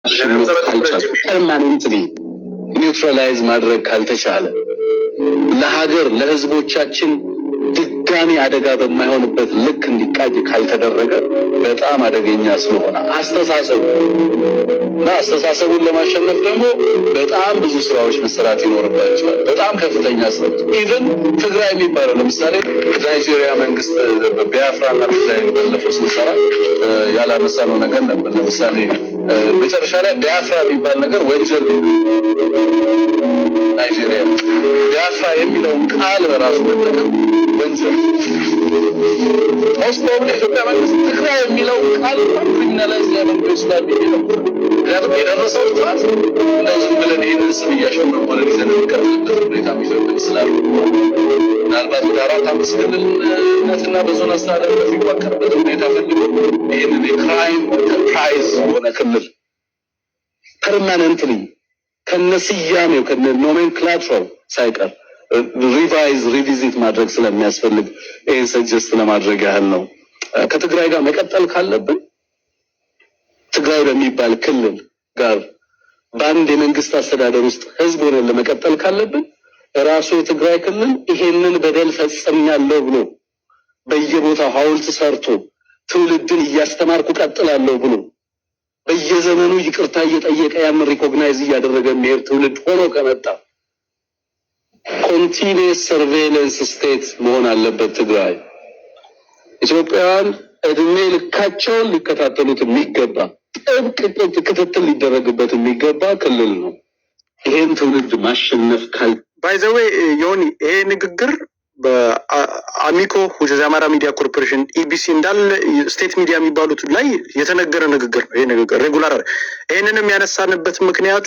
ማሸነፍ ካልቻለ ፐርማኔንትሊ ኒውትራላይዝ ማድረግ ካልተቻለ ለሀገር ለህዝቦቻችን ድጋሚ አደጋ በማይሆንበት ልክ እንዲቃጅ ካልተደረገ በጣም አደገኛ ስለሆነ አስተሳሰቡን ለማሸነፍ ደግሞ በጣም ብዙ ስራዎች መሰራት ይኖርባቸዋል። በጣም ከፍተኛ ስራዎች ኢቭን ትግራይ የሚባለው ለምሳሌ ናይጄሪያ መንግስት በቢያፍራና ትግራይ ባለፈው ስንሰራ ያላነሳነው ነገር ነበር። ለምሳሌ መጨረሻ ላይ ቢያፍራ የሚባል ነገር ወንጀል ናይጄሪያ ቢያፍራ የሚለውን ቃል በራሱ መጠቀም ወንጀል ኦስሎ ኢትዮጵያ መንግስት ትግራይ የሚለው ቃል ክሪሚናላይዝ ሊያደርገው ይችላል ብዬ ነበር። ምክንያቱም የደረሰው ጥፋት እንደዚህ ብለን ይህንን ስም እያሸመቆለን ይዘን የሚቀጥልበት ሁኔታ የሚፈቅድ ስላሉ ምናልባት ወደ 4-5 ክልልነትና በዞን አስተዳደር የሚዋቀርበት ሁኔታ ፈልጎ ይህንን የክራይም ኢንተርፕራይዝ የሆነ ክልል ፐርማነንትሊ ከነስያሜው ከነ ኖሜንክላቸር ሳይቀር ሪቪዚት ማድረግ ስለሚያስፈልግ ይህን ሰጀስት ለማድረግ ያህል ነው። ከትግራይ ጋር መቀጠል ካለብን ትግራይ በሚባል ክልል ጋር በአንድ የመንግስት አስተዳደር ውስጥ ህዝብ ሆነን ለመቀጠል ካለብን ራሱ የትግራይ ክልል ይሄንን በደል ፈጽሜያለሁ ብሎ በየቦታው ሐውልት ሰርቶ ትውልድን እያስተማርኩ ቀጥላለሁ ብሎ በየዘመኑ ይቅርታ እየጠየቀ ያን ሪኮግናይዝ እያደረገ የሚሄድ ትውልድ ሆኖ ከመጣ ኮንቲኒየስ ሰርቬይለንስ ስቴት መሆን አለበት። ትግራይ ኢትዮጵያውያን እድሜ ልካቸውን ሊከታተሉት የሚገባ ጥብቅ ክትትል ሊደረግበት የሚገባ ክልል ነው። ይሄን ትውልድ ማሸነፍ ባይ ዘ ዌይ ዮኒ ይሄ ንግግር በአሚኮ የአማራ ሚዲያ ኮርፖሬሽን ኢቢሲ እንዳለ ስቴት ሚዲያ የሚባሉት ላይ የተነገረ ንግግር ነው። ይሄ ንግግር ሬጉላር ይሄንንም ያነሳንበት ምክንያቱ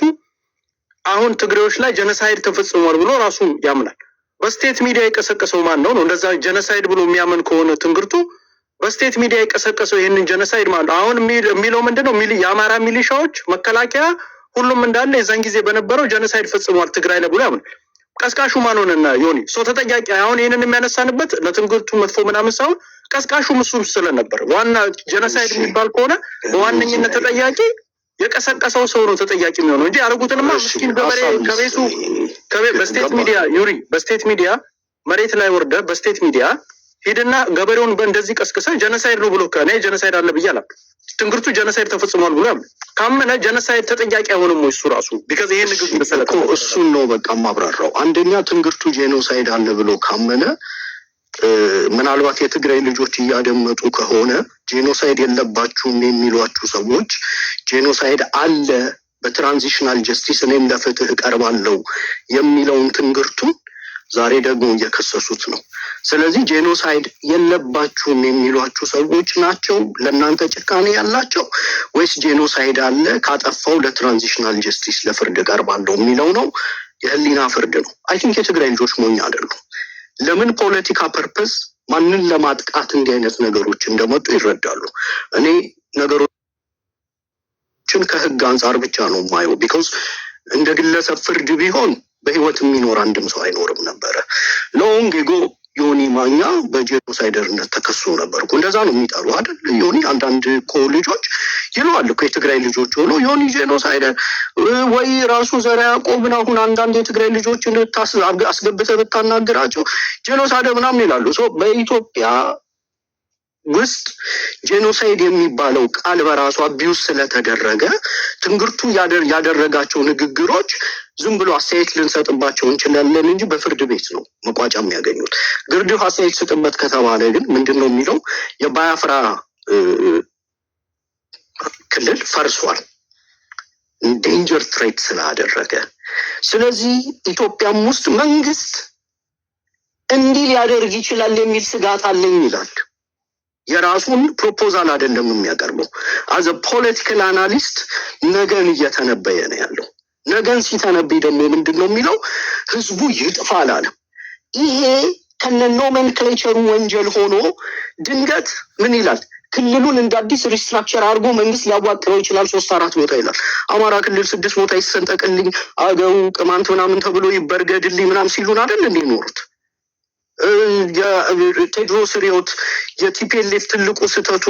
አሁን ትግሬዎች ላይ ጀነሳይድ ተፈጽሟል ብሎ ራሱ ያምናል። በስቴት ሚዲያ የቀሰቀሰው ማን ነው? እንደዛ ጀነሳይድ ብሎ የሚያምን ከሆነ ትንግርቱ በስቴት ሚዲያ የቀሰቀሰው ይሄንን ጀነሳይድ ማለት አሁን የሚለው ምንድነው? የአማራ ሚሊሻዎች መከላከያ ሁሉም እንዳለ የዛን ጊዜ በነበረው ጀነሳይድ ፈጽሟል ትግራይ ላይ ብሎ ያምናል። ቀስቃሹ ማን ሆነና ዮኒ ሶ ተጠያቂ አሁን ይሄንን የሚያነሳንበት ለትንግርቱ መጥፎ ምናምን ሳይሆን ቀስቃሹ እሱም ስለነበር ዋና ጀነሳይድ የሚባል ከሆነ በዋነኝነት ተጠያቂ የቀሰቀሰው ሰው ነው ተጠያቂ የሚሆነው እንጂ አረጉትንማ ምስኪን ገበሬ ከቤቱ በስቴት ሚዲያ ዩሪ በስቴት ሚዲያ መሬት ላይ ወርደ በስቴት ሚዲያ ሄድና ገበሬውን በእንደዚህ ቀስቀሰ ጀነሳይድ ነው ብሎ ከኔ ጀነሳይድ አለ ብያላ ትንግርቱ ጀነሳይድ ተፈጽሟል ብሎ ካመነ ጀነሳይድ ተጠያቂ አይሆንም ወይ እሱ ራሱ ቢካዝ ይሄን ንግግር በሰለከ እሱን ነው በቃ ማብራራው። አንደኛ ትንግርቱ ጄኖሳይድ አለ ብሎ ካመነ ምናልባት የትግራይ ልጆች እያደመጡ ከሆነ ጄኖሳይድ የለባችሁም የሚሏችሁ ሰዎች ጄኖሳይድ አለ በትራንዚሽናል ጀስቲስ እኔም ለፍትህ እቀርባለሁ የሚለውን ትንግርቱን ዛሬ ደግሞ እየከሰሱት ነው። ስለዚህ ጄኖሳይድ የለባችሁም የሚሏችሁ ሰዎች ናቸው ለእናንተ ጭካኔ ያላቸው ወይስ ጄኖሳይድ አለ ካጠፋው ለትራንዚሽናል ጀስቲስ ለፍርድ እቀርባለሁ የሚለው ነው? የህሊና ፍርድ ነው። አይ ቲንክ የትግራይ ልጆች ሞኝ አይደሉም። ለምን ፖለቲካ ፐርፐስ ማንን ለማጥቃት እንዲህ አይነት ነገሮች እንደመጡ ይረዳሉ። እኔ ነገሮችን ከህግ አንጻር ብቻ ነው የማየው። ቢኮዝ እንደ ግለሰብ ፍርድ ቢሆን በህይወት የሚኖር አንድም ሰው አይኖርም ነበረ። ሎንግ ጎ ዮኒ ማኛ በጄኖሳይደርነት ተከሶ ነበርኩ። እንደዛ ነው የሚጠሩ አይደል? ዮኒ አንዳንድ እኮ ልጆች ይለዋል እኮ የትግራይ ልጆች ሆኖ ዮኒ ጄኖሳይደር ወይ ራሱ ዘርዓ ያዕቆብን አሁን አንዳንድ የትግራይ ልጆችን አስገብተህ ብታናግራቸው ጄኖሳይደር ምናምን ይላሉ። በኢትዮጵያ ውስጥ ጄኖሳይድ የሚባለው ቃል በራሱ አቢዩስ ስለተደረገ ትንግርቱ ያደረጋቸው ንግግሮች ዝም ብሎ አስተያየት ልንሰጥባቸው እንችላለን እንጂ በፍርድ ቤት ነው መቋጫ የሚያገኙት። ግርድፍ አስተያየት ስጥበት ከተባለ ግን ምንድነው የሚለው? የባያፍራ ክልል ፈርሷል ዴንጀር ትሬት ስላደረገ። ስለዚህ ኢትዮጵያም ውስጥ መንግስት እንዲህ ሊያደርግ ይችላል የሚል ስጋት አለኝ ይላል። የራሱን ፕሮፖዛል አይደለም የሚያቀርበው። አዘ ፖለቲካል አናሊስት ነገን እየተነበየ ነው ያለው። ነገን ሲተነብይ ደግሞ ምንድነው የሚለው? ህዝቡ ይጥፋል አለ። ይሄ ከነ ኖሜንክሌቸሩ ወንጀል ሆኖ ድንገት ምን ይላል? ክልሉን እንደ አዲስ ሪስትራክቸር አድርጎ መንግስት ሊያዋቅረው ይችላል 3-4 ቦታ ይላል። አማራ ክልል 6 ቦታ ይሰንጠቅልኝ፣ አገው ቅማንት ምናምን ተብሎ ይበርገድልኝ ምናምን ሲሉን አይደል እንዴ ኖሩት። ቴድሮስ ሪዮት የቲፒኤልኤፍ ትልቁ ስህተቱ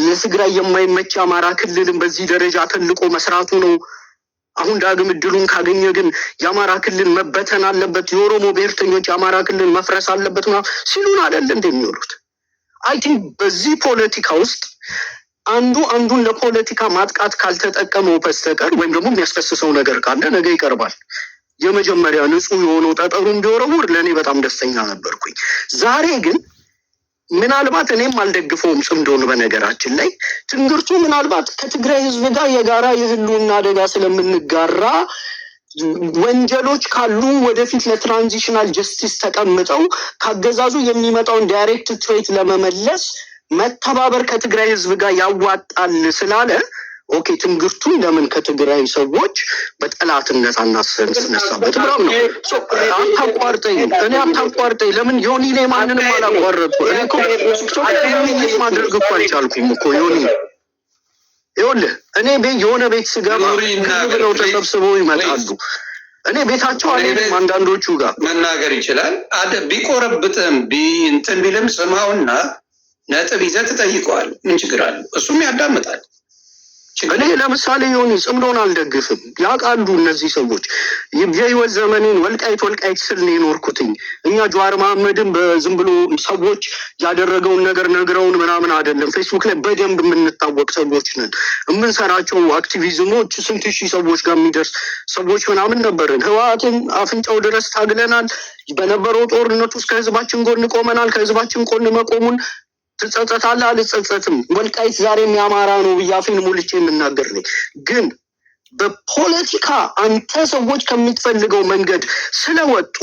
ለትግራይ የማይመች አማራ ክልልን በዚህ ደረጃ ተልቆ መስራቱ ነው። አሁን ዳግም እድሉን ካገኘ ግን የአማራ ክልል መበተን አለበት፣ የኦሮሞ ብሔርተኞች የአማራ ክልል መፍረስ አለበት ሲሉን አይደል እንደሚኖሩት። አይ ቲንክ በዚህ ፖለቲካ ውስጥ አንዱ አንዱን ለፖለቲካ ማጥቃት ካልተጠቀመው በስተቀር ወይም ደግሞ የሚያስፈስሰው ነገር ካለ ነገ ይቀርባል። የመጀመሪያ ንጹህ የሆነው ጠጠሩን ቢወረውር ለእኔ በጣም ደስተኛ ነበርኩኝ። ዛሬ ግን ምናልባት እኔም አልደግፈውም ጽምዶን። በነገራችን ላይ ትንግርቱ ምናልባት ከትግራይ ህዝብ ጋር የጋራ የህልውና አደጋ ስለምንጋራ ወንጀሎች ካሉ ወደፊት ለትራንዚሽናል ጀስቲስ ተቀምጠው ካገዛዙ የሚመጣውን ዳይሬክት ትሬት ለመመለስ መተባበር ከትግራይ ህዝብ ጋር ያዋጣል ስላለ ኦኬ፣ ትንግርቱን ለምን ከትግራይ ሰዎች በጠላትነት አናስነሳበት ብራም ነው። አታቋርጠኝ፣ እኔ አታቋርጠኝ። ለምን ዮኒ ላይ ማንንም አላቋረጥኩ። እኔ እኮ ውይይት ማድረግ እኮ አልቻልኩም እኮ ዮኒ። ይኸውልህ እኔ የሆነ ቤት ስገባ ብለው ተሰብስበው ይመጣሉ። እኔ ቤታቸው አልሄድም። አንዳንዶቹ ጋር መናገር ይችላል ቢቆረብጥም እንትን ቢልም ስማውና ነጥብ ይዘህ ትጠይቀዋል። ምን ችግር አለ? እሱም ያዳምጣል። እኔ ለምሳሌ ዮኒ ጽምዶን አልደግፍም። ያውቃሉ እነዚህ ሰዎች የህይወት ዘመኔን ወልቃይት ስል ነው የኖርኩትኝ። እኛ ጀዋር መሐመድን በዝም ብሎ ሰዎች ያደረገውን ነገር ነግረውን ምናምን አይደለም። ፌስቡክ ላይ በደንብ የምንታወቅ ሰዎች ነን። የምንሰራቸው አክቲቪዝሞች ስንት ሺህ ሰዎች ጋር የሚደርስ ሰዎች ምናምን ነበርን። ህወሓትን አፍንጫው ድረስ ታግለናል። በነበረው ጦርነት ውስጥ ከህዝባችን ጎን ቆመናል። ከህዝባችን ጎን መቆሙን ትጸጸታለህ? አልጸጸትም። ወልቃይት ዛሬም የአማራ ነው ብዬ አፌን ሞልቼ የምናገር ነኝ። ግን በፖለቲካ አንተ ሰዎች ከምትፈልገው መንገድ ስለወጡ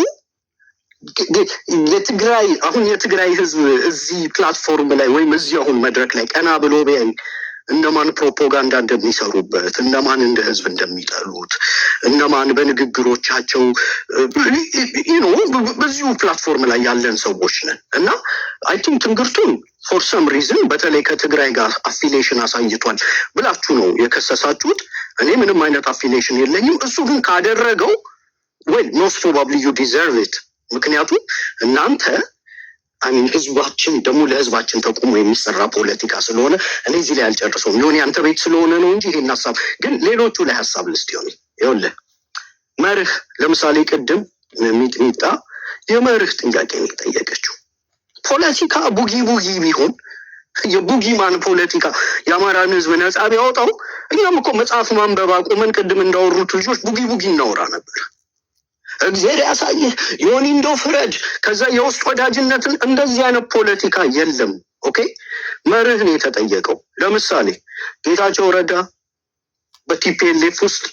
የትግራይ ህዝብ እዚህ ፕላትፎርም ላይ ወይም እዚህ አሁን መድረክ ላይ ቀና ብሎ ቢያይ እነማን ፕሮፓጋንዳ እንደሚሰሩበት፣ እነማን እንደ ህዝብ እንደሚጠሉት፣ እነማን በንግግሮቻቸው በዚሁ ፕላትፎርም ላይ ያለን ሰዎች ነን እና አይ ቲንክ ትንግርቱን ፎር ሰም ሪዝን በተለይ ከትግራይ ጋር አፊሊዬሽን አሳይቷል ብላችሁ ነው የከሰሳችሁት። እኔ ምንም አይነት አፊሊዬሽን የለኝም። እሱ ግን ካደረገው ወይ ሞስት ፕሮባብሊ ዩ ዲዘርቭ ኢት። ምክንያቱም እናንተ ህዝባችን ደግሞ ለህዝባችን ተቆሞ የሚሰራ ፖለቲካ ስለሆነ እኔ እዚህ ላይ አልጨርሰውም። የሆነ አንተ ቤት ስለሆነ ነው እንጂ ይሄን ሀሳብ ግን ሌሎቹ ላይ ሀሳብ ልስጥ ይሆን። ይኸውልህ መርህ ለምሳሌ ቅድም ሚጥሚጣ የመርህ ጥያቄ ነው የጠየቀችው። ፖለቲካ ቡጊ ቢሆን የቡጊ ማን ፖለቲካ የአማራን ህዝብ ነጻ ቢያወጣው እኛም እኮ መጽሐፍ ማንበብ አቁመን ቅድም እንዳወሩት ልጆች ቡጊ እናወራ ነበር። እግዚአብሔር ያሳየህ ዮኒ እንደው ፍረድ። ከዛ የውስጥ ወዳጅነትን እንደዚህ አይነት ፖለቲካ የለም። ኦኬ መርህ ነው የተጠየቀው። ለምሳሌ ጌታቸው ረዳ በቲፒኤልኤፍ ውስጥ